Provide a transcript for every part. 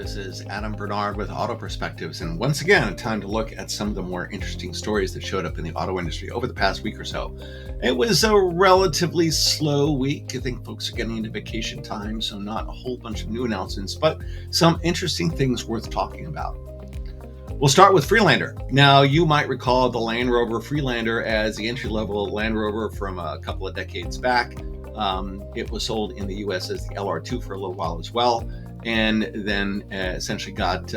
This is Adam Bernard with AutoPerspectives, and once again, time to look at some of the more interesting stories that showed up in the auto industry over the past week or so. It was a relatively slow week. I think folks are getting into vacation time, so not a whole bunch of new announcements, but some interesting things worth talking about. We'll start with Freelander. Now, you might recall the Land Rover Freelander as the entry-level Land Rover from a couple of decades back. It was sold in the US as the LR2 for a little while as well, and then essentially got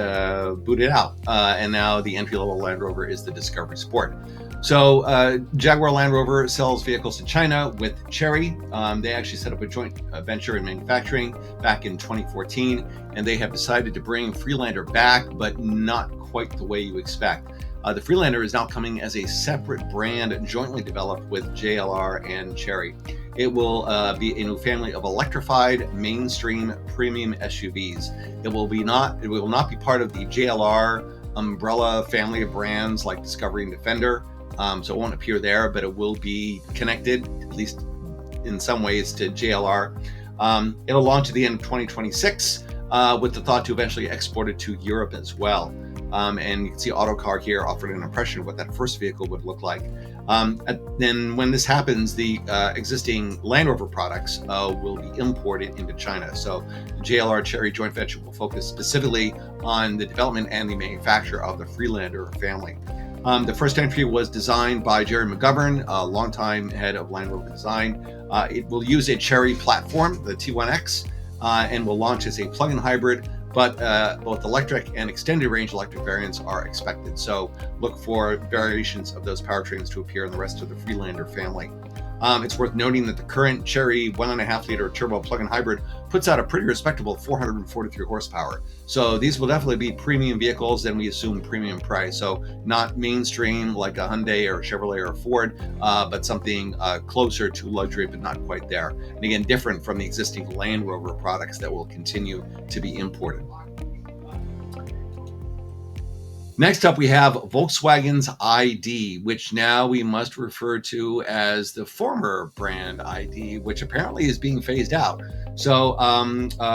booted out. And now the entry-level Land Rover is the Discovery Sport. So Jaguar Land Rover sells vehicles in China with Chery. They actually set up a joint venture in manufacturing back in 2014, and they have decided to bring Freelander back, but not quite the way you expect. The Freelander is now coming as a separate brand jointly developed with JLR and Chery. It will be a new family of electrified mainstream premium SUVs. It will not be part of the JLR umbrella family of brands like Discovery and Defender. So it won't appear there, but it will be connected, at least in some ways, to JLR. It'll launch at the end of 2026 with the thought to eventually export it to Europe as well. And you can see Autocar here offered an impression of what that first vehicle would look like. Then when this happens, the existing Land Rover products will be imported into China. So the JLR Chery joint venture will focus specifically on the development and the manufacture of the Freelander family. The first entry was designed by Jerry McGovern, a longtime head of Land Rover design. It will use a Chery platform, the T1X, and will launch as a plug-in hybrid, but both electric and extended range electric variants are expected. So look for variations of those powertrains to appear in the rest of the Freelander family. It's worth noting that the current Chery 1.5-liter turbo plug-in hybrid puts out a pretty respectable 443 horsepower. So these will definitely be premium vehicles, and we assume premium price. So not mainstream like a Hyundai or a Chevrolet or a Ford, but something closer to luxury, but not quite there. And again, different from the existing Land Rover products that will continue to be imported. Next up, we have Volkswagen's ID, which now we must refer to as the former brand ID, which apparently is being phased out. So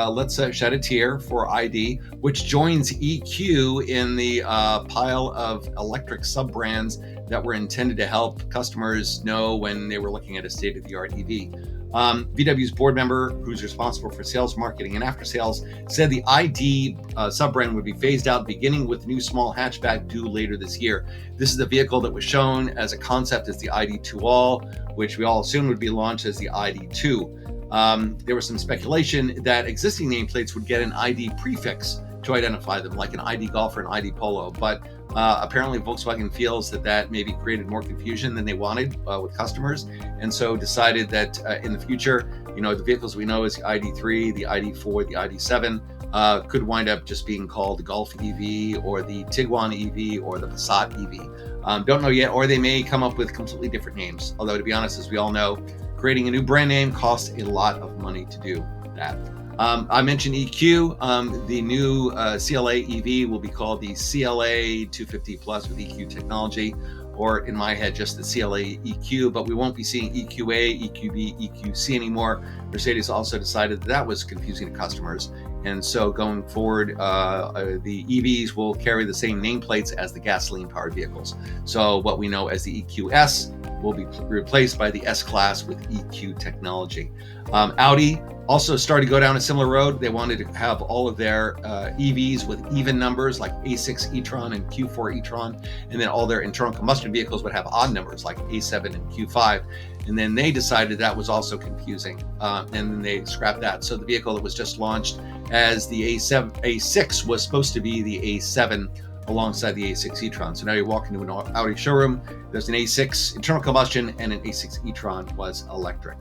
let's shed a tear for ID, which joins EQ in the pile of electric sub-brands that were intended to help customers know when they were looking at a state-of-the-art EV. VW's board member, who's responsible for sales, marketing, and after sales, said the ID sub-brand would be phased out, beginning with new small hatchback due later this year. This is the vehicle that was shown as a concept as the ID2 All, which we all assumed would be launched as the ID2. There was some speculation that existing nameplates would get an ID prefix to identify them, like an ID Golf or an ID Polo, but apparently Volkswagen feels that maybe created more confusion than they wanted with customers, and so decided that in the future, the vehicles we know as the ID3, the ID4, the ID7 could wind up just being called the Golf EV or the Tiguan EV or the Passat EV. Don't know yet, or they may come up with completely different names. Although, to be honest, as we all know, creating a new brand name costs a lot of money to do that. I mentioned EQ. The new CLA EV will be called the CLA 250 Plus with EQ technology, or in my head, just the CLA EQ, but we won't be seeing EQA, EQB, EQC anymore. Mercedes also decided that was confusing to customers. And so going forward, the EVs will carry the same nameplates as the gasoline-powered vehicles. So what we know as the EQS will be replaced by the S-Class with EQ technology. Audi also started to go down a similar road. They wanted to have all of their EVs with even numbers like A6 e-tron and Q4 e-tron, and then all their internal combustion vehicles would have odd numbers like A7 and Q5. And then they decided that was also confusing, and then they scrapped that. So the vehicle that was just launched as the A6 was supposed to be the A7 alongside the A6 e-tron. So now you walk into an Audi showroom, there's an A6 internal combustion and an A6 e-tron was electric.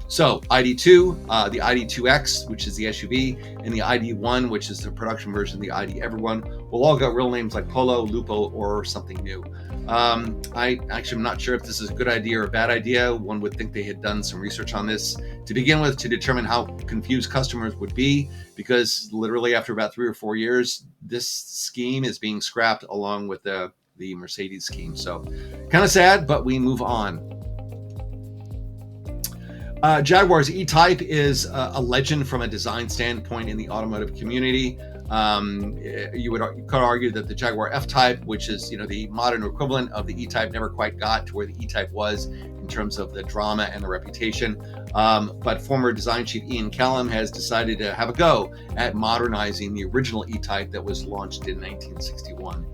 So ID2, the ID2X, which is the SUV, and the ID1, which is the production version of the ID Everyone, will all got real names like Polo, Lupo, or something new. I actually am not sure if this is a good idea or a bad idea. One would think they had done some research on this to begin with to determine how confused customers would be, because literally after about 3 or 4 years, this scheme is being scrapped along with the Mercedes scheme. So kind of sad, but we move on. Jaguar's E-Type is a legend from a design standpoint in the automotive community. You could argue that the Jaguar F-Type, which is the modern equivalent of the E-Type, never quite got to where the E-Type was in terms of the drama and the reputation. But former design chief Ian Callum has decided to have a go at modernizing the original E-Type that was launched in 1961.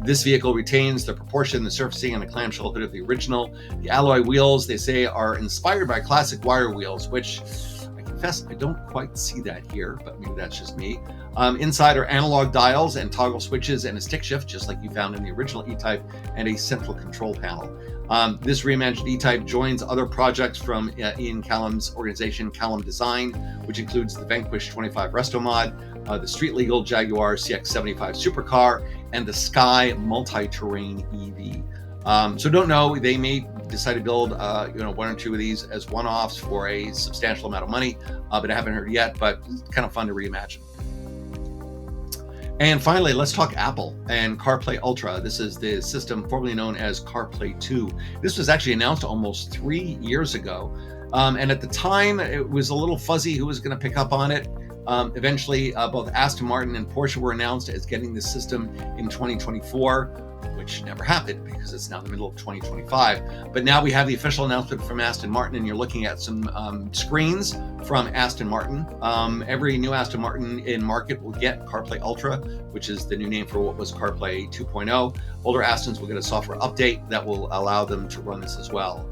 This vehicle retains the proportion, the surfacing, and the clamshell hood of the original. The alloy wheels, they say, are inspired by classic wire wheels, which I confess I don't quite see that here, but maybe that's just me. Inside are analog dials and toggle switches and a stick shift, just like you found in the original E-Type, and a central control panel. This reimagined E-Type joins other projects from Ian Callum's organization, Callum Design, which includes the Vanquish 25 Resto Mod, the street-legal Jaguar CX-75 supercar, and the Sky multi-terrain EV. So don't know, they may decide to build one or two of these as one-offs for a substantial amount of money, but I haven't heard yet, but it's kind of fun to reimagine. And finally, let's talk Apple and CarPlay Ultra. This is the system formerly known as CarPlay 2. This was actually announced almost 3 years ago. And at the time, it was a little fuzzy who was going to pick up on it. Eventually, both Aston Martin and Porsche were announced as getting this system in 2024. Which never happened because it's now the middle of 2025. But now we have the official announcement from Aston Martin, and you're looking at some screens from Aston Martin. Every new Aston Martin in market will get CarPlay Ultra, which is the new name for what was CarPlay 2.0. Older Astons will get a software update that will allow them to run this as well,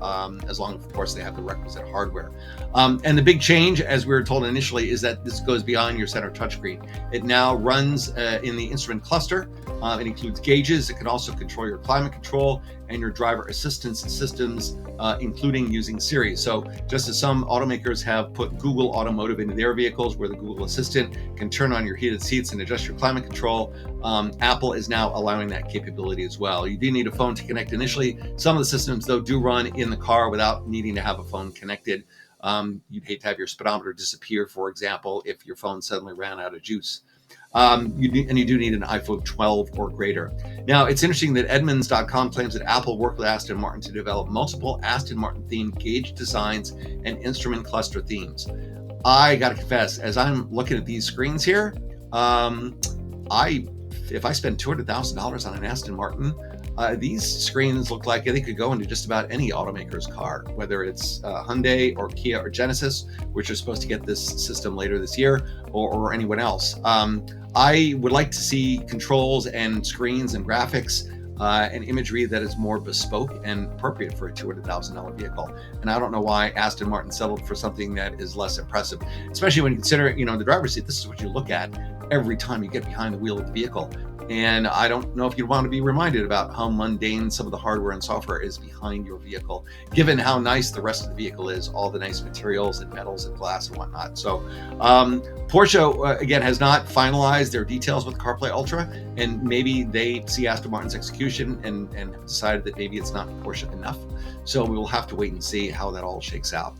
as long as, of course, they have the requisite hardware. And the big change, as we were told initially, is that this goes beyond your center touchscreen. It now runs in the instrument cluster. It includes gauges. It can also control your climate control and your driver assistance systems, including using Siri. So just as some automakers have put Google Automotive into their vehicles, where the Google Assistant can turn on your heated seats and adjust your climate control, Apple is now allowing that capability as well. You do need a phone to connect initially. Some of the systems, though, do run in the car without needing to have a phone connected. You'd hate to have your speedometer disappear, for example, if your phone suddenly ran out of juice. You do need an iPhone 12 or greater. Now, it's interesting that Edmunds.com claims that Apple worked with Aston Martin to develop multiple Aston Martin-themed gauge designs and instrument cluster themes. I got to confess, as I'm looking at these screens here, if I spend $200,000 on an Aston Martin, these screens look like they could go into just about any automaker's car, whether it's Hyundai or Kia or Genesis, which are supposed to get this system later this year, or anyone else. I would like to see controls and screens and graphics and imagery that is more bespoke and appropriate for a $200,000 vehicle. And I don't know why Aston Martin settled for something that is less impressive, especially when you consider, the driver's seat. This is what you look at every time you get behind the wheel of the vehicle. And I don't know if you'd want to be reminded about how mundane some of the hardware and software is behind your vehicle, given how nice the rest of the vehicle is, all the nice materials and metals and glass and whatnot. So Porsche, again, has not finalized their details with CarPlay Ultra, and maybe they see Aston Martin's execution and have decided that maybe it's not Porsche enough. So we will have to wait and see how that all shakes out.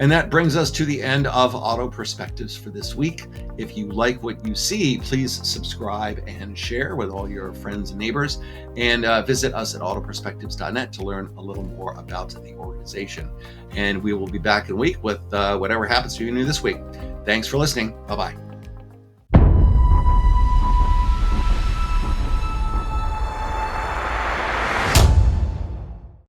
And that brings us to the end of Auto Perspectives for this week. If you like what you see, please subscribe and share with all your friends and neighbors, and visit us at AutoPerspectives.net to learn a little more about the organization. And we will be back in a week with whatever happens to you new this week. Thanks for listening. Bye-bye.